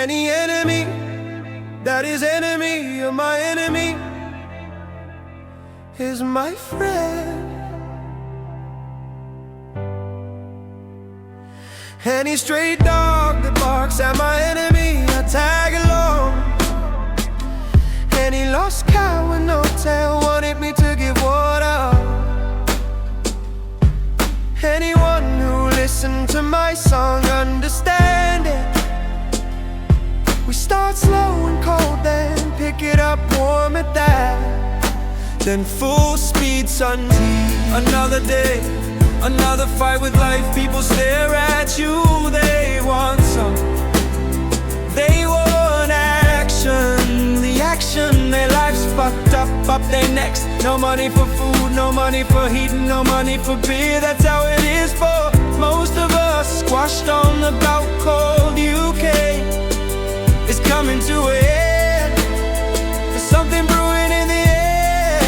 Any enemy that is enemy of my enemy is my friend. Any stray dog that barks at my enemy, I tag along. Any lost cow with no tail wanted me to give water. Anyone who listened to my song understand it. We start slow and cold, then pick it up warm at that. Then full speed sun. Another day, another fight with life. People stare at you, they want some. They want action, the action. Their life's fucked up their necks. No money for food, no money for heat, no money for beer. That's how it is for most of us. Squashed on the bout called UK. It's coming to a end. There's something brewing in the air.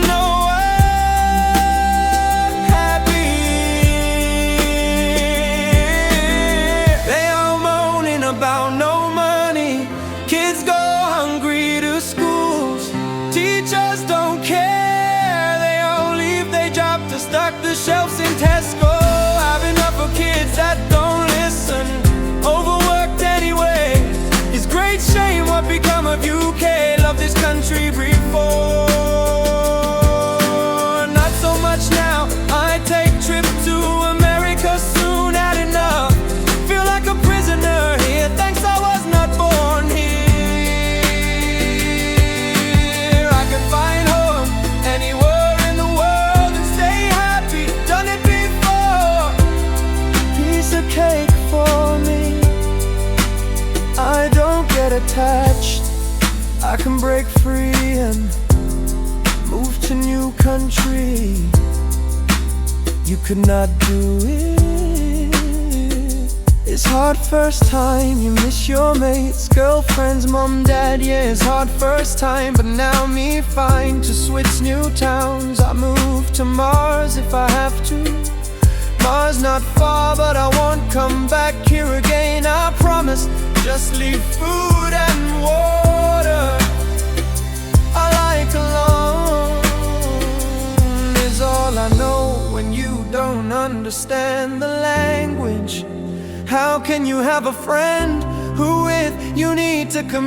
No one happy. They all moaning about no money. Kids go hungry to schools. Teachers don't care. They all leave their job to stock the shelves in Tesco. Have enough of kids that don't listen. Overworked anyway. It's great shame what become of UK. Love this country before, not so much now. I take trip to America soon, had enough. Feel like a prisoner here. Thanks I was not born here. I can find home anywhere in the world and stay happy. Done it before. Piece of cake for me. I don't get attached. I can break free and move to new country. You could not do it. It's hard first time, you miss your mates, girlfriends, mom, dad. Yeah, it's hard first time, but now me fine. To switch new towns, I move to Mars if I have to. Mars not far, but I won't come back here again, I promise. Just leave food and water. I like alone is all I know. When you don't understand the language, how can you have a friend who with you need to communicate?